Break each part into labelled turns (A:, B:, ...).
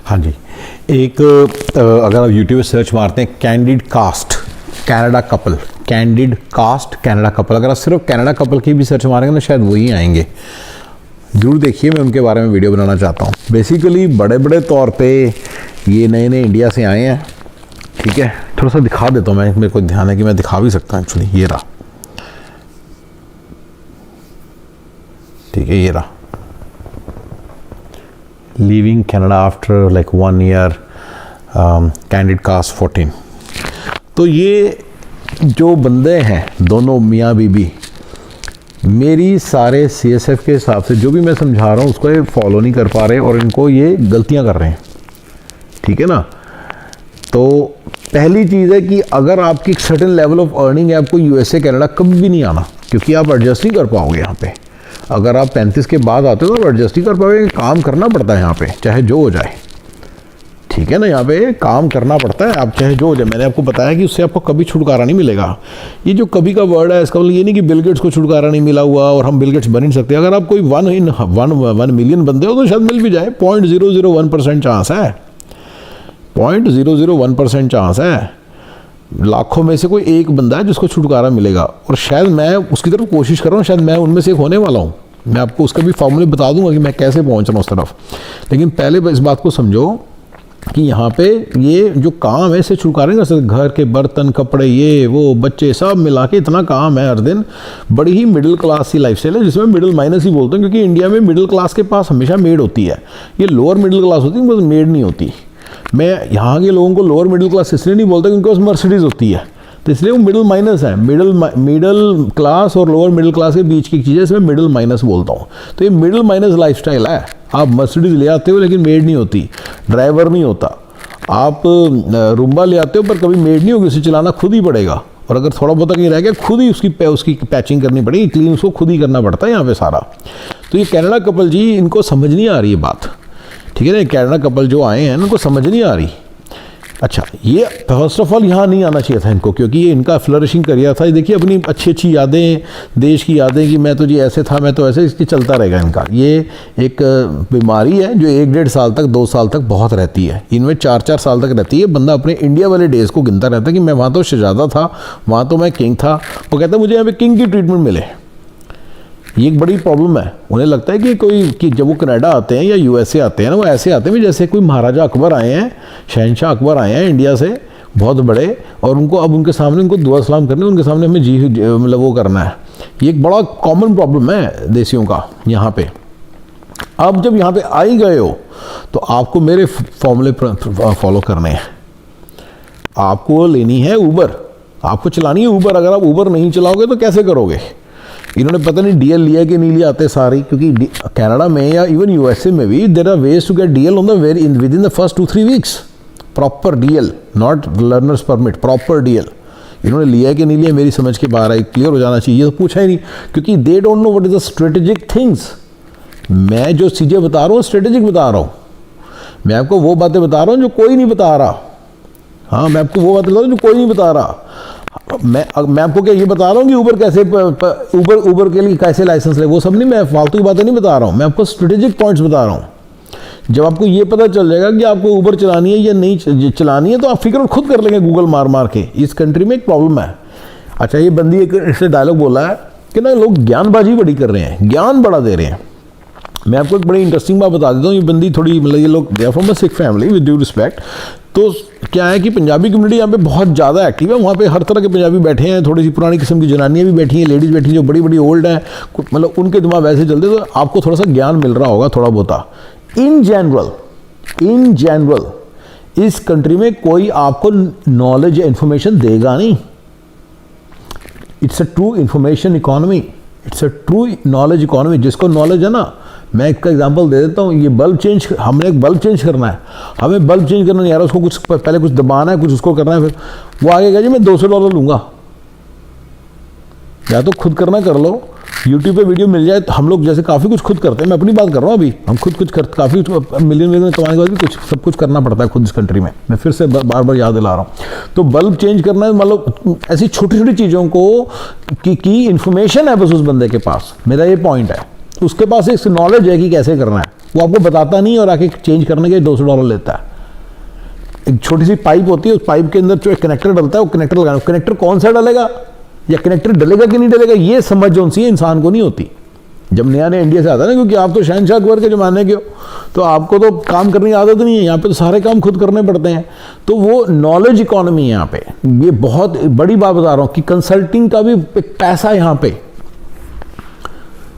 A: हाँ जी, एक अगर आप यूट्यूब पे सर्च मारते हैं candid cast Canada couple, candid cast Canada couple, अगर आप सिर्फ कनाडा कपल की भी सर्च मारेंगे ना शायद वही आएंगे। जरूर देखिए, मैं उनके बारे में वीडियो बनाना चाहता हूँ। बेसिकली बड़े बड़े तौर पे ये नए नए इंडिया से आए हैं, ठीक है। थोड़ा सा दिखा देता हूँ मैं, मेरे को ध्यान है कि मैं दिखा भी सकता हूँ एक्चुअली। ये रहा, ठीक है, ये रहा, leaving Canada after like 1 year, candid cast 14। तो ये जो बंदे हैं दोनों मियाँ बीबी, मेरी सारे CSF के हिसाब से जो भी मैं समझा रहा हूँ उसको ये फॉलो नहीं कर पा रहे और इनको ये गलतियाँ कर रहे हैं, ठीक है ना। तो पहली चीज़ है कि अगर आपकी एक सर्टेन लेवल ऑफ अर्निंग है, आपको USA कनाडा कभी भी नहीं आना, क्योंकि आप एडजस्ट नहीं कर पाओगे यहाँ पे। अगर आप 35 के बाद आते हो तो आप एडजस्ट नहीं कर पाओगे, काम करना पड़ता है यहाँ पे चाहे जो हो जाए, ठीक है ना। यहाँ पे काम करना पड़ता है, आप चाहे जो हो जाए। मैंने आपको बताया कि उससे आपको कभी छुटकारा नहीं मिलेगा। ये जो कभी का वर्ड है, इसका मतलब ये नहीं कि बिल गेट्स को छुटकारा नहीं मिला हुआ और हम बिल गेट्स बन नहीं सकते। अगर आप कोई 1 मिलियन बंदे हो तो शायद मिल भी जाए। 0.001% चांस है, 0.001% चांस है। लाखों में से कोई एक बंदा है जिसको छुटकारा मिलेगा, और शायद मैं उसकी तरफ कोशिश कर रहा हूँ, शायद मैं उनमें से एक होने वाला हूँ। मैं आपको उसका भी फॉर्मूले बता दूंगा कि मैं कैसे पहुँच रहा हूँ उस तरफ। लेकिन पहले इस बात को समझो कि यहाँ पे ये जो काम है इसे छुटकारा नहीं कर सकते। घर के बर्तन, कपड़े, ये वो, बच्चे, सब मिला के इतना काम है हर दिन। बड़ी ही मिडिल क्लास की लाइफ स्टाइल है, जिसमें मिडिल माइनस ही बोलते हैं, क्योंकि इंडिया में मिडिल क्लास के पास हमेशा मेड होती है। ये लोअर मिडिल क्लास होती है, उनके मेड नहीं होती। मैं यहाँ के लोगों को लोअर मिडिल क्लास इसलिए नहीं बोलता क्योंकि उनके पास मर्सिडीज होती है, तो इसलिए वो मिडिल माइनस है। मिडिल क्लास और लोअर मिडिल क्लास के बीच की चीज़ है, इसमें मिडिल माइनस बोलता हूँ। तो ये मिडिल माइनस लाइफस्टाइल है। आप मर्सिडीज ले आते हो लेकिन मेड नहीं होती, ड्राइवर नहीं होता। आप रूम्बा ले आते हो पर कभी मेड नहीं होगी, उसे चलाना खुद ही पड़ेगा। और अगर थोड़ा बहुत कहीं रह गया, खुद ही उसकी पैचिंग करनी पड़ेगी, क्लीन उसको खुद ही करना पड़ता है यहाँ पे सारा। तो ये कनाडा कपल जी, इनको समझ नहीं आ रही है बात, ठीक है ना। कनाडा कपल जो आए हैं उनको समझ नहीं आ रही। अच्छा, ये फर्स्ट ऑफ ऑल यहाँ नहीं आना चाहिए था इनको, क्योंकि ये इनका फ्लरिशिंग करियर था। देखिए अपनी अच्छी अच्छी यादें, देश की यादें कि मैं तो जी ऐसे था, मैं तो ऐसे, इसकी चलता रहेगा इनका। ये एक बीमारी है जो 1-1.5 साल तक, 2 साल तक बहुत रहती है। इनमें 4-4 साल तक रहती है। बंदा अपने इंडिया वाले डेज़ को गिनता रहता है कि मैं वहाँ तो शहजादा था, वहाँ तो मैं किंग था। वो कहता है मुझे यहाँ पे किंग की ट्रीटमेंट मिले। ये एक बड़ी प्रॉब्लम है। उन्हें लगता है कि जब वो कनाडा आते हैं या USA आते हैं ना, वो ऐसे आते हैं जैसे कोई महाराजा अकबर आए हैं, शहनशाह अकबर आए हैं इंडिया से, बहुत बड़े, और उनको अब उनके सामने उनको दुआ सलाम करनी, उनके सामने हमें मतलब वो करना है। ये एक बड़ा कॉमन प्रॉब्लम है देशियों का यहाँ पे। अब जब यहाँ पे आ ही गए हो तो आपको मेरे फॉर्मूले फॉलो करने हैं। आपको लेनी है ऊबर, आपको चलानी है ऊबर। अगर आप ऊबर नहीं चलाओगे तो कैसे करोगे? इन्होंने पता नहीं DL लिया कि नहीं लिया आते सारी, क्योंकि कनाडा में या इवन USA में भी there are ways to get DL on the within the first 2-3 weeks. Proper DL, not learners permit, proper DL। इन्होंने लिया है कि नहीं लिया मेरी समझ के बाहर है, क्लियर हो जाना चाहिए। ये तो पूछा ही नहीं, क्योंकि they don't know what is the strategic things. मैं जो चीज़ें बता रहा हूँ स्ट्रेटेजिक बता रहा हूँ। मैं आपको वो बातें बता रहा हूँ जो कोई नहीं बता रहा। हाँ, मैं आपको वो बातें बता रहा हूँ जो कोई नहीं बता रहा। मैं आपको क्या ये बता रहा हूँ कि ऊबर कैसे, ऊबर के लिए कैसे लाइसेंस ले, वो सब नहीं, मैं फालतू की बातें नहीं बता रहा हूँ। मैं आपको स्ट्रेटेजिक पॉइंट्स बता रहा हूँ। जब आपको ये पता चल जाएगा कि आपको ऊबर चलानी है या नहीं चलानी है, तो आप फिक्र खुद कर लेंगे गूगल मार मार के। इस कंट्री में एक प्रॉब्लम है। अच्छा, ये बंदी एक इससे डायलॉग बोला है कि ना लोग ज्ञानबाजी बड़ी कर रहे हैं, ज्ञान बड़ा दे रहे हैं। मैं आपको एक बड़ी इंटरेस्टिंग बात बता देता हूँ। ये बंदी थोड़ी, मतलब ये लोग they are from a Sikh family with due respect. तो क्या है कि पंजाबी कम्युनिटी यहाँ पे बहुत ज़्यादा एक्टिव है। वहाँ पे हर तरह के पंजाबी बैठे हैं, थोड़ी सी पुरानी किस्म की जनानियाँ भी बैठी हैं, लेडीज़ बैठी हैं जो बड़ी बड़ी ओल्ड हैं, मतलब उनके दिमाग वैसे चलते। तो आपको थोड़ा सा ज्ञान मिल रहा होगा, थोड़ा बहुत। इन जनरल इस कंट्री में कोई आपको नॉलेज या इन्फॉर्मेशन देगा नहीं। It's a true information economy, it's a true knowledge economy. जिसको नॉलेज है ना, मैं एक एग्जांपल दे देता हूँ। ये बल्ब चेंज, हमने एक बल्ब चेंज करना है, हमें बल्ब चेंज करना नहीं आ रहा, उसको कुछ पहले कुछ दबाना है, कुछ उसको करना है, फिर वो आगे कहा जी मैं $200 लूँगा। या तो खुद करना कर लो, YouTube पे वीडियो मिल जाए। तो हम लोग जैसे काफ़ी कुछ खुद करते हैं, मैं अपनी बात कर रहा हूँ अभी, हम खुद कुछ काफ़ी मिलियन कमाने के बाद भी कुछ सब कुछ करना पड़ता है खुद इस कंट्री में। मैं फिर से बार बार याद दिला रहा हूँ। तो बल्ब चेंज करना है, मतलब ऐसी छोटी छोटी चीज़ों को की इन्फॉर्मेशन है बस उस बंदे के पास। मेरा ये पॉइंट है, उसके पास एक नॉलेज है कि कैसे करना है। वो आपको बताता नहीं और आके चेंज करने के $200 लेता है। एक छोटी सी पाइप होती है, उस पाइप के अंदर जो एक कनेक्टर डलता है, वो कनेक्टर लगाना, कनेक्टर कौन सा डलेगा या कनेक्टर डलेगा कि नहीं डलेगा, ये समझ जो सी इंसान को नहीं होती। जब नया नया इंडिया से आता है ना, क्योंकि आप तो शहनशाह अकबर के ज़माने के हो, तो आपको तो काम करने की आदत नहीं है, यहाँ पे तो सारे काम खुद करने पड़ते हैं। तो वो नॉलेज इकोनॉमी है यहाँ पे, ये बहुत बड़ी बात बता रहा हूँ कि कंसल्टिंग का भी एक पैसा है यहाँ पे,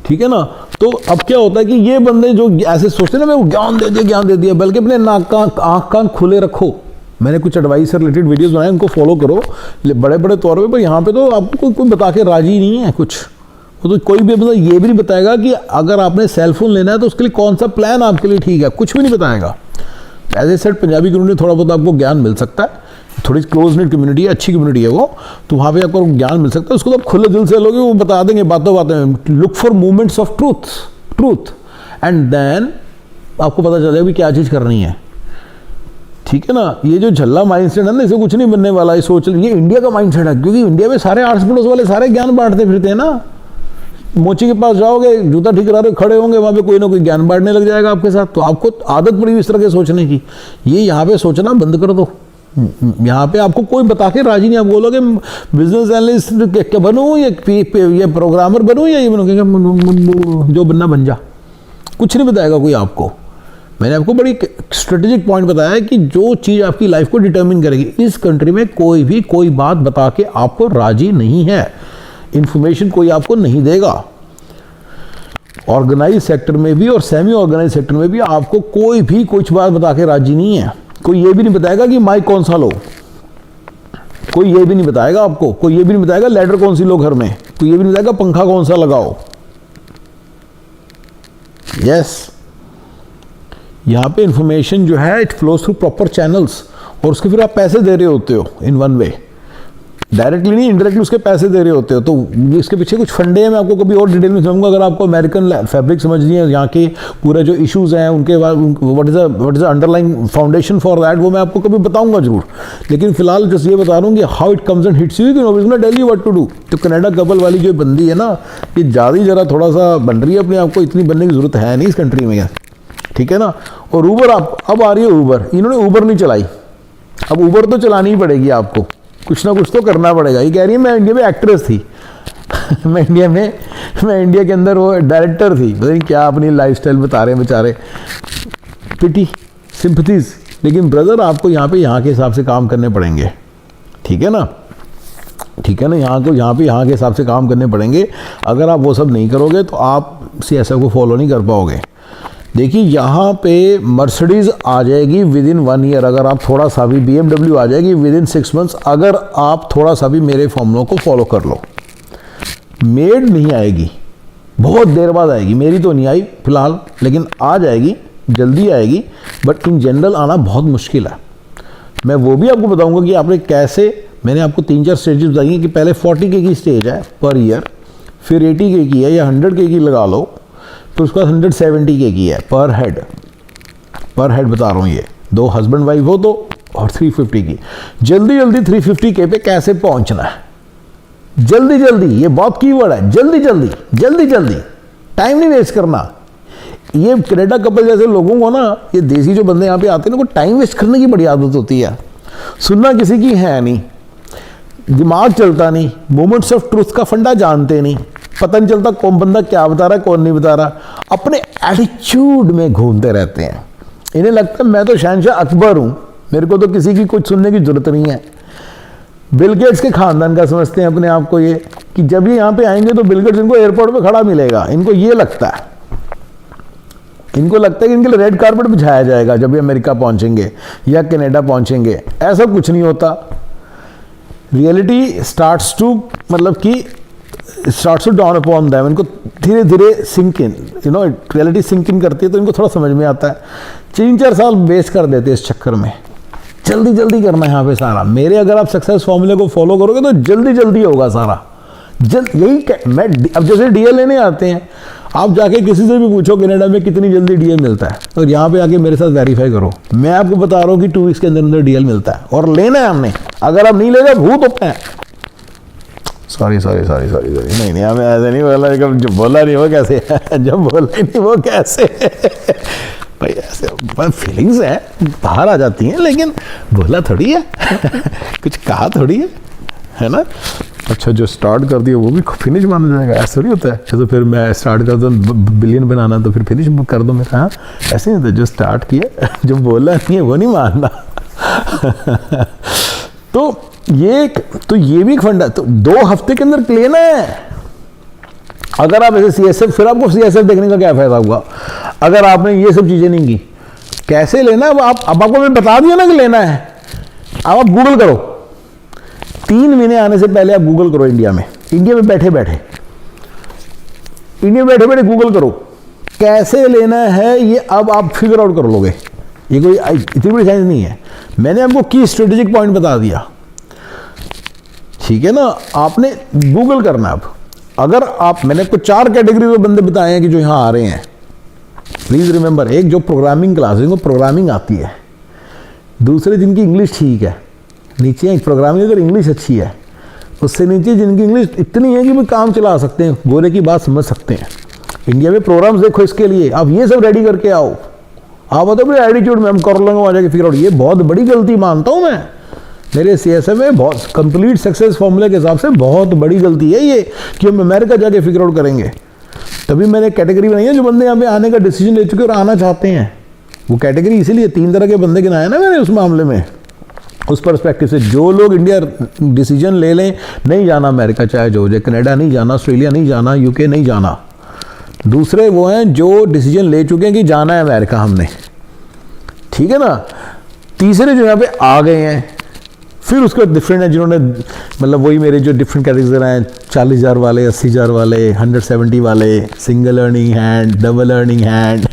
A: ठीक है ना। तो अब क्या होता है कि ये बंदे जो ऐसे सोचते हैं ना, मैं ज्ञान दे दिया, बल्कि अपने नाक आँख कान खुले रखो। मैंने कुछ एडवाइस से रिलेटेड वीडियोस बनाए, उनको फॉलो करो बड़े बड़े तौर पे, पर यहाँ पे तो आपको कोई बता के राजी नहीं है कुछ। वो तो कोई भी मतलब ये भी नहीं बताएगा कि अगर आपने सेलफोन लेना है तो उसके लिए कौन सा प्लान आपके लिए ठीक है, कुछ भी नहीं बताएगा। As a set Punjabi community थोड़ा बहुत आपको ज्ञान मिल सकता है, थोड़ी क्लोज नेट कम्युनिटी है, अच्छी कम्युनिटी है वो, तो वहाँ पे आपको ज्ञान मिल सकता है। उसको तो आप खुले दिल से लोगे, वो बता देंगे बातों में। Look for movements of truth and then आपको पता चलेगा भी क्या चीज़ करनी है, ठीक है ना। ये जो झल्ला माइंडसेट है ना, इसे कुछ नहीं बनने वाला, ये सोच ये इंडिया का माइंडसेट है, क्योंकि इंडिया में सारे आर्ट्स पड़ोस वाले सारे ज्ञान बांटते फिरते हैं ना। मोची के पास जाओगे, जूता ठीक करा रहे खड़े होंगे, वहाँ पे कोई ना कोई ज्ञान बांटने लग जाएगा आपके साथ। तो आपको आदत पड़ी इस तरह के सोचने की, ये यहाँ पे सोचना बंद कर दो। यहाँ पे आपको कोई बता के राजी नहीं। आप बोलोगे बिजनेस एनालिस्ट क्या बनूँ, या प्रोग्रामर बनूँ, या ये बनूँ, जो बनना बन जा, कुछ नहीं बताएगा कोई आपको। मैंने आपको बड़ी स्ट्रेटेजिक पॉइंट बताया है कि जो चीज़ आपकी लाइफ को डिटर्मिन करेगी, इस कंट्री में कोई भी कोई बात बता के आपको राजी नहीं है, इंफॉर्मेशन कोई आपको नहीं देगा। ऑर्गेनाइज सेक्टर में भी और सेमी ऑर्गेनाइज सेक्टर में भी आपको कोई भी कुछ बात बता के राजी नहीं है। कोई ये भी नहीं बताएगा कि माइक कौन सा लो, कोई ये भी नहीं बताएगा आपको, कोई ये भी नहीं बताएगा लैडर कौन सी लो घर में, कोई ये भी नहीं बताएगा पंखा कौन सा लगाओ। यस, यहाँ पे इंफॉर्मेशन जो है it flows through proper channels, और उसके फिर आप पैसे दे रहे होते हो इन वन वे, डायरेक्टली नहीं इंडायरेक्टली उसके पैसे दे रहे होते हो। तो इसके पीछे कुछ फंडे हैं, मैं आपको कभी और डिटेल में समझूंगा। अगर आपको अमेरिकन फैब्रिक समझनी है, यहाँ के पूरे जो इश्यूज हैं उनके बाद what is the underlying foundation for that, वो मैं आपको कभी बताऊंगा जरूर। लेकिन फिलहाल जस्ट ये बता रहा हूँ कि how it comes and hits you, no is not tell you what to do. तो कनाडा कपल वाली जो बंदी है ना, ये ज़्यादा जरा थोड़ा सा बन रही है अपने आप को, इतनी बनने की जरूरत है नहीं इस कंट्री में, ठीक है ना। और ऊबर अब आ रही है ऊबर, इन्होंने ऊबर नहीं चलाई, अब ऊबर तो चलानी ही पड़ेगी आपको, कुछ ना कुछ तो करना पड़ेगा। ये कह रही है मैं इंडिया में एक्ट्रेस थी मैं इंडिया के अंदर वो डायरेक्टर थी, पता नहीं क्या अपनी लाइफस्टाइल बता रहे हैं बेचारे, पिटी सिंपथीज। लेकिन ब्रदर आपको यहाँ के हिसाब से काम करने पड़ेंगे, ठीक है ना, ठीक है ना। यहाँ के हिसाब से काम करने पड़ेंगे। अगर आप वो सब नहीं करोगे तो आप CSI को फॉलो नहीं कर पाओगे। देखिए यहाँ पे मर्सिडीज़ आ जाएगी विद इन 1 ईयर, अगर आप थोड़ा सा भी, BMW आ जाएगी विद इन 6 मंथ्स, अगर आप थोड़ा सा भी मेरे फॉर्मूलों को फॉलो कर लो। मेड नहीं आएगी, बहुत देर बाद आएगी, मेरी तो नहीं आई फिलहाल, लेकिन आ जाएगी, जल्दी आएगी, बट इन जनरल आना बहुत मुश्किल है। मैं वो भी आपको बताऊंगा कि आपने कैसे, मैंने आपको 3-4 स्टेजेस बताई हैं कि पहले 40K की स्टेज है पर ईयर, फिर 80K की है या 100K की लगा लो, तो उसके बाद 170K की है पर हेड बता रहा हूँ। ये 2 हस्बैंड वाइफ हो तो, और 350 की। जल्दी 350K पे कैसे पहुंचना है, जल्दी, ये बहुत कीवर्ड है, जल्दी, टाइम नहीं वेस्ट करना। ये कनाडा कपल जैसे लोगों को ना, ये देसी जो बंदे यहाँ पे आते हैं ना, को टाइम वेस्ट करने की बड़ी आदत होती है। सुनना किसी की है नहीं, दिमाग चलता नहीं, मोमेंट्स ऑफ ट्रूथ का फंडा जानते नहीं, पता नहीं चलता कौन बंदा क्या बता रहा है कौन नहीं बता रहा, अपने एटीट्यूड में घूमते रहते हैं। इन्हें लगता है मैं तो शहनशाह अकबर हूँ, मेरे को तो किसी की कुछ सुनने की जरूरत नहीं है। बिल गेट्स के खानदान का समझते हैं अपने आप को ये, कि जब ये यहाँ पे आएंगे तो बिल गेट्स इनको एयरपोर्ट पे खड़ा मिलेगा। इनको ये लगता है, इनको लगता है कि इनके लिए रेड कार्पेट बिछाया जाएगा जब ये अमेरिका पहुंचेंगे या कनाडा पहुंचेंगे। ऐसा कुछ नहीं होता। Reality starts to down upon them. इनको धीरे धीरे sink in, reality sink in करती है तो इनको थोड़ा समझ में आता है। 3-4 साल वेस्ट कर देते हैं इस चक्कर में। जल्दी करना है यहाँ पे सारा। मेरे अगर आप सक्सेस फॉर्मूले को फॉलो करोगे तो जल्दी होगा सारा। यही मैं अब जैसे डीएल लेने आते हैं, आप जाके किसी से भी पूछो कनाडा में कितनी जल्दी डीएल मिलता है, और यहाँ पे आके मेरे साथ वेरीफाई करो। मैं आपको बता रहा हूँ कि 2 वीक्स के अंदर डीएल मिलता है, और लेना है हमने। अगर आप नहीं लेगा भूत होता है, सॉरी, नहीं हमें ऐसे नहीं बोला, जब बोला नहीं वो कैसे जब बोला ही नहीं वो कैसे भाई, ऐसे फीलिंग्स है बाहर आ जाती हैं, लेकिन बोला थोड़ी है कुछ कहा थोड़ी है ना। अच्छा, जो स्टार्ट कर दिया वो भी फिनिश माना जाएगा, ऐसा थोड़ी होता है। तो फिर मैं स्टार्ट कर दूँ बिलियन बनाना तो फिर फिनिश कर दो मेरा, हाँ ऐसे नहीं होता। जो स्टार्ट किया जो बोला नहीं है वो नहीं मानना तो ये भी एक फंडा, तो 2 हफ्ते के अंदर लेना है। अगर आप ऐसे CSF, फिर आपको CSF देखने का क्या फायदा हुआ अगर आपने ये सब चीजें नहीं की। कैसे लेना है अब आपको मैंने बता दिया ना कि लेना है। अब आप गूगल करो, 3 महीने आने से पहले आप गूगल करो इंडिया में बैठे बैठे गूगल करो कैसे लेना है, ये अब आप फिगर आउट कर लोगे। ये कोई इतनी बड़ी साइंस नहीं है। मैंने आपको की स्ट्रेटेजिक पॉइंट बता दिया, ठीक है ना। आपने गूगल करना। अब अगर आप, मैंने आपको 4 कैटेगरी में बंदे बताए हैं कि जो यहाँ आ रहे हैं। प्लीज रिमेंबर, एक जो प्रोग्रामिंग क्लास, जिनको प्रोग्रामिंग आती है, दूसरे जिनकी इंग्लिश ठीक है, नीचे प्रोग्रामिंग अगर इंग्लिश अच्छी है, उससे नीचे जिनकी इंग्लिश इतनी है कि वो काम चला सकते हैं, गोरे की बात समझ सकते हैं। इंडिया में प्रोग्राम्स देखो इसके लिए, आप ये सब रेडी करके आओ। आप बताओ एटीट्यूड में हम कर लेंगे वहाँ जाके फिगर आउट, ये बहुत बड़ी गलती मानता हूँ मैं। मेरे CSF में बहुत कंप्लीट सक्सेस फॉर्मूले के हिसाब से बहुत बड़ी गलती है ये कि हम अमेरिका जाके फिगर आउट करेंगे। तभी मैंने कैटेगरी बनाई है, जो बंदे यहाँ पे आने का डिसीजन ले चुके और आना चाहते हैं। वो कैटेगरी इसीलिए 3 तरह के बंदे गिनाए ना मैंने उस मामले में, उस पर्सपेक्टिव से। जो लोग इंडिया डिसीजन ले लें नहीं जाना अमेरिका, चाहे जो जाए, कनाडा नहीं जाना, ऑस्ट्रेलिया नहीं जाना, UK नहीं जाना। दूसरे वो हैं जो डिसीजन ले चुके हैं कि जाना है अमेरिका हमने, ठीक है ना। तीसरे जो यहाँ पे आ गए हैं, फिर उसके बाद डिफरेंट है जिन्होंने, मतलब वही मेरे जो डिफरेंट कैटेगरी हैं, 40,000 वाले, 80,000 वाले, 170 वाले, single earning hand, double earning hand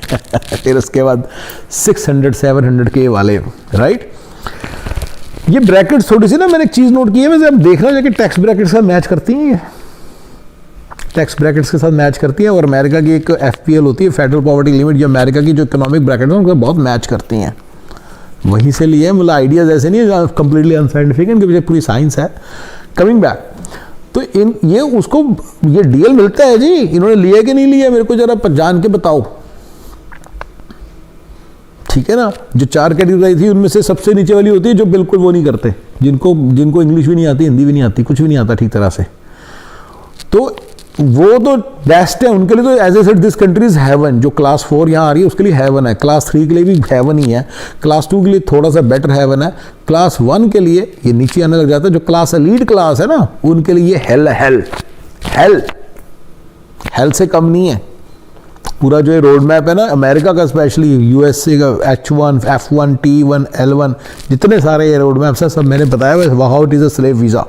A: फिर उसके बाद 600-700K वाले, राइट। ये ब्रैकेट्स थोड़ी सी ना मैंने एक चीज़ नोट की है, वैसे अब देखना जाके टैक्स ब्रैकेट्स के साथ मैच करती हैं, ये टैक्स ब्रैकेट्स के साथ मैच करती हैं। और अमेरिका की एक FPL होती है, फेडरल पॉवर्टी लिमिट, जो अमेरिका की जो इकोनॉमिक ब्रैकेट है उनके बहुत मैच करती हैं। वहीं से लिए, मतलब आइडियाज़ ऐसे नहीं है कंप्लीटली अनसाइंटिफिक, इनके पीछे पूरी साइंस है। कमिंग बैक, तो ये उसको ये डीएल मिलता है जी, इन्होंने लिया कि नहीं लिया, मेरे को जरा जान के बताओ, ठीक है ना। जो 4 कैटेगरी थी उनमें से सबसे नीचे वाली होती है जो बिल्कुल वो नहीं करते, जिनको इंग्लिश भी नहीं आती, हिंदी भी नहीं आती, कुछ भी नहीं आता ठीक तरह से। तो वो तो बेस्ट है उनके लिए। तो as a said this country is heaven. जो क्लास 4 यहाँ आ रही है उसके लिए हेवन है, क्लास 3 के लिए भी हेवन ही है, क्लास 2 के लिए थोड़ा सा बेटर हेवन है, क्लास 1 के लिए ये नीचे आने लग जाता है। जो क्लास एलीट क्लास है ना, उनके लिए ये हेल से कम नहीं है। पूरा जो रोड मैप है ना अमेरिका का, स्पेशली USA का, H1, F1, T1, L1, जितने सारे ये रोड मैप्स हैं सब मैंने बताया हुआ, how it is a slave visa,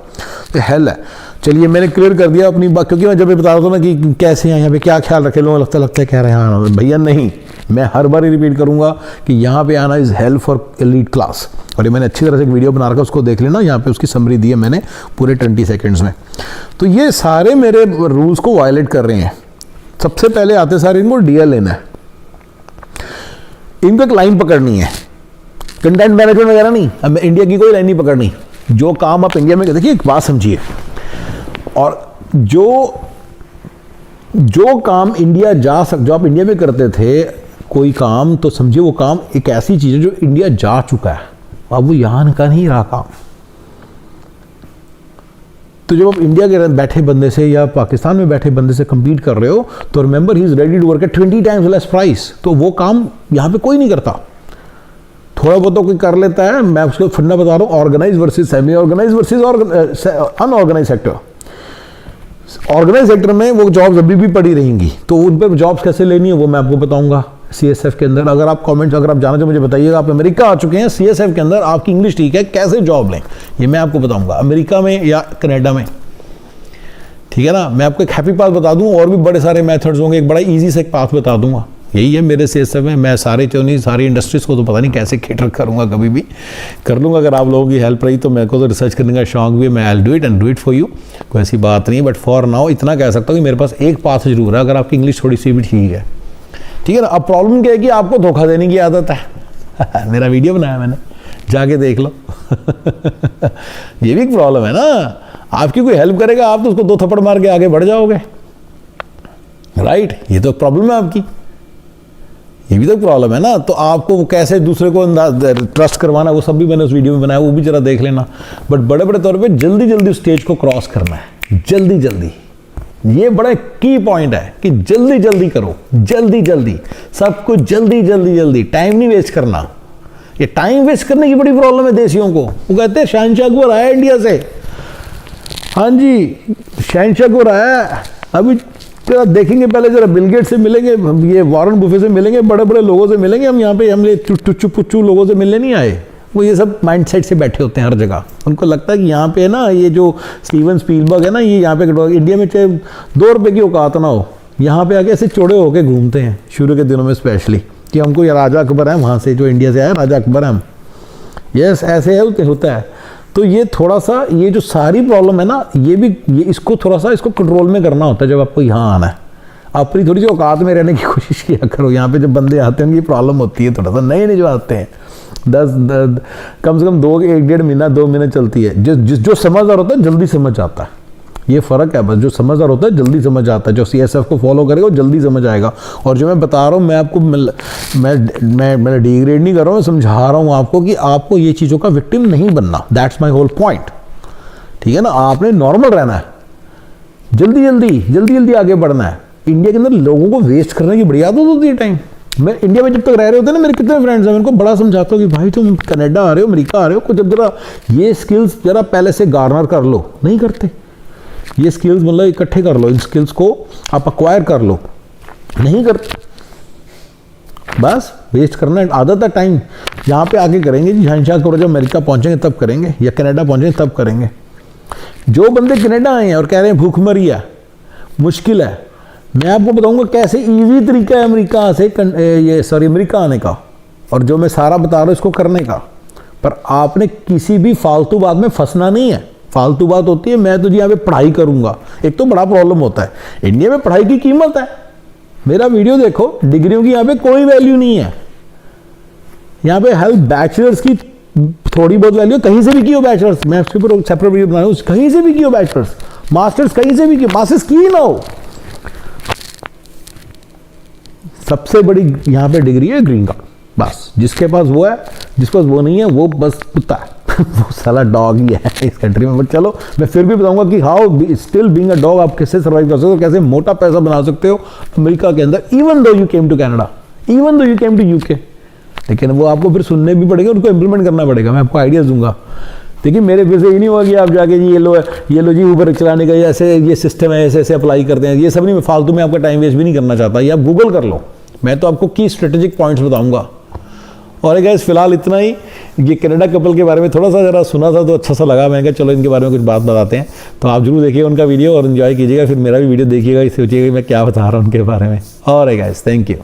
A: तो हेल है। चलिए मैंने क्लियर कर दिया अपनी बात, क्योंकि मैं जब ये बता रहा था ना कि कैसे हैं यहाँ पे, क्या ख्याल रखे लोग, लगता है कह रहे हैं हाँ भैया, नहीं, मैं हर बार ही रिपीट करूँगा कि यहाँ पे आना is hello for elite class. और ये मैंने अच्छी तरह से एक वीडियो बना रखा, उसको देख लेना, यहाँ पे उसकी समरी दी है मैंने पूरे 20 सेकेंड्स में। तो ये सारे मेरे रूल्स को वायलेट कर रहे हैं। सबसे पहले आते सारे इनको डीएल लेना है, इनको एक लाइन पकड़नी है, कंटेंट मैनेजमेंट वगैरह नहीं, अब इंडिया की कोई लाइन नहीं पकड़नी। जो काम आप इंडिया में, देखिए एक बात समझिए, और जो काम इंडिया जो आप इंडिया में करते थे कोई काम, तो समझिए वो काम एक ऐसी चीज है जो इंडिया जा चुका है, अब वो यहां का नहीं रहा काम। तो जब आप इंडिया के बैठे बंदे से या पाकिस्तान में बैठे बंदे से compete कर रहे हो, तो remember he is ready to work at 20 times less price. तो वो काम यहाँ पे कोई नहीं करता, थोड़ा बहुत तो कोई कर लेता है। मैं उसको फंडा बता रहा हूँ, organise versus semi organise versus unorganise sector. Organise sector में वो जॉब्स अभी भी पड़ी रहेंगी, तो उन पर जॉब्स कैसे लेनी है वो मैं आपको बताऊंगा CSF के अंदर। अगर आप कमेंट्स, अगर आप जाना चाहो मुझे बताइएगा, आप अमेरिका आ चुके हैं, CSF के अंदर आपकी इंग्लिश ठीक है, कैसे जॉब लें ये मैं आपको बताऊंगा, अमेरिका में या कनाडा में, ठीक है ना। मैं आपको एक हैप्पी पाथ बता दूं, और भी बड़े सारे मेथड्स होंगे, एक बड़ा ईजी से एक पाथ बता दूंगा। यही है मेरे CSF में, मैं सारी इंडस्ट्रीज को तो पता नहीं कैसे कैटर करूंगा, कभी भी कर लूँगा। अगर आप लोगों की हेल्प रही तो मेरे को तो रिसर्च करने का शौक भी है, मैं I will do it for you, कोई ऐसी बात नहीं है। बट फॉर नाउ इतना कह सकता हूँ कि मेरे पास एक पाथ जरूर है, अगर आपकी इंग्लिश थोड़ी सी भी ठीक है, ठीक है ना। अब प्रॉब्लम क्या है कि आपको धोखा देने की आदत है मेरा वीडियो बनाया मैंने, जाके देख लो ये भी एक प्रॉब्लम है ना। आपकी कोई हेल्प करेगा, आप तो उसको 2 थप्पड़ मार के आगे बढ़ जाओगे, राइट? ये तो प्रॉब्लम है आपकी, ये भी तो प्रॉब्लम है ना। तो आपको कैसे दूसरे को ट्रस्ट करवाना, वो सब भी मैंने उस वीडियो में बनाया, वो भी जरा देख लेना। बट बड़े बड़े तौर पे जल्दी जल्दी स्टेज को क्रॉस करना है, जल्दी जल्दी। ये बड़ा की पॉइंट है कि जल्दी जल्दी करो, जल्दी जल्दी सब कुछ, जल्दी जल्दी जल्दी, टाइम नहीं वेस्ट करना। ये टाइम वेस्ट करने की बड़ी प्रॉब्लम है देशियों को। वो कहते हैं शहनशाह अकबर आया इंडिया से, हाँ जी शहनशाह अकबर आया, अभी जरा देखेंगे, पहले जरा बिल गेट्स से मिलेंगे, ये वॉरेन बुफे से मिलेंगे, बड़े बड़े लोगों से मिलेंगे। हम यहाँ पे हम ये टुच्चू पुच्चू लोगों से मिलने नहीं आए। वो ये सब माइंडसेट से बैठे होते हैं हर जगह। उनको लगता है कि यहाँ पे ना ये जो स्टीवन स्पीलबर्ग है ना, ये यहाँ पे इंडिया में चाहे 2 रुपये की औकात ना हो, यहाँ पे आके ऐसे चौड़े होके घूमते हैं शुरू के दिनों में स्पेशली, कि हमको ये राजा अकबर है, वहाँ से जो इंडिया से आया राजा अकबर है हम। यस, ऐसे होता है। तो ये थोड़ा सा, ये जो सारी प्रॉब्लम है ना, ये इसको थोड़ा सा इसको कंट्रोल में करना होता है जब आपको यहाँ आना है। अपनी थोड़ी सी औकात में रहने की कोशिश किया करो। यहाँ पे जब बंदे आते हैं, ये प्रॉब्लम होती है थोड़ा सा, नए जो आते हैं, 10 कम से कम 1-1.5 महीना 2 महीने चलती है। जो समझदार होता है जल्दी समझ आता है, ये फ़र्क है बस। जो समझदार होता है जल्दी समझ आता है, जो CSF को फॉलो करेगा वो जल्दी समझ आएगा। और जो मैं बता रहा हूँ, मैं आपको मैं डिग्रेड नहीं कर रहा हूँ, मैं समझा रहा हूँ आपको कि आपको ये चीज़ों का विक्टिम नहीं बनना। दैट्स माई होल पॉइंट, ठीक है ना? आपने नॉर्मल रहना है, जल्दी जल्दी आगे बढ़ना है। इंडिया के अंदर लोगों को वेस्ट करने की बड़ी आदत होती है टाइम। मैं इंडिया में जब तक रह रहे होते हैं ना, मेरे कितने फ्रेंड्स हैं, मैं उनको बड़ा समझाता हूँ कि भाई तुम कनाडा आ रहे हो, अमेरिका आ रहे हो, कुछ जब जरा ये स्किल्स जरा पहले से गार्नर कर लो। नहीं करते ये स्किल्स, मतलब इकट्ठे कर लो, इन स्किल्स को आप अक्वायर कर लो, नहीं करते। बस वेस्ट करना आदत है टाइम। यहाँ पे आके करेंगे जी, शहनशाह करो, जब अमेरिका पहुँचेंगे तब करेंगे, या कनाडा पहुँचेंगे तब करेंगे। जो बंदे कनाडा आए हैं और कह रहे हैं भूखमरी है, मुश्किल है, मैं आपको बताऊंगा कैसे इजी तरीका है अमेरिका आने का, और जो मैं सारा बता रहा हूँ इसको करने का। पर आपने किसी भी फालतू बात में फंसना नहीं है। फालतू बात होती है, मैं तो जी यहाँ पे पढ़ाई करूंगा, एक तो बड़ा प्रॉब्लम होता है। इंडिया में पढ़ाई की कीमत है, मेरा वीडियो देखो, डिग्रियों की यहाँ पे कोई वैल्यू नहीं है। यहाँ पे हेल्थ बैचलर्स की थोड़ी बहुत वैल्यू, कहीं से भी की हो बैचलर्स, मैं उसके ऊपर सेपरेट वीडियो बना रहा हूँ, कहीं से भी की हो बैचलर्स, मास्टर्स कहीं से भी की, मास्टर्स की ना हो, सबसे बड़ी यहाँ पे डिग्री है ग्रीन कार्ड। बस जिसके पास वो है, जिसके पास वो नहीं है वो बस कुत्ता है वो साला डॉग ही है इस कंट्री में। बट चलो, मैं फिर भी बताऊंगा कि how still being a dog आप कैसे सर्वाइव कर सकते हो, कैसे मोटा पैसा बना सकते हो अमेरिका के अंदर, even though you came to Canada, even though you came to UK. लेकिन वो आपको फिर सुनने भी पड़ेगा, उनको इंप्लीमेंट करना पड़ेगा। मैं आपको आइडियाज दूंगा। देखिए मेरे फिर से ये नहीं होगा कि आप जाके जी ये लो जी ऊबर चलाने का ऐसे ये सिस्टम है, ऐसे अप्लाई करते हैं, ये सब नहीं। फालतू में आपका टाइम वेस्ट भी नहीं करना चाहता, ये आप गूगल कर लो, मैं तो आपको की स्ट्रेटेजिक पॉइंट्स बताऊंगा। और गाइस फिलहाल इतना ही। ये कनाडा कपल के बारे में थोड़ा सा जरा सुना था तो अच्छा सा लगा, मैंने कहा चलो इनके बारे में कुछ बात बताते हैं। तो आप जरूर देखिएगा उनका वीडियो और एंजॉय कीजिएगा, फिर मेरा भी वीडियो देखिएगा, सोचिएगा मैं क्या बता रहा हूँ उनके बारे में। और गाइस थैंक यू।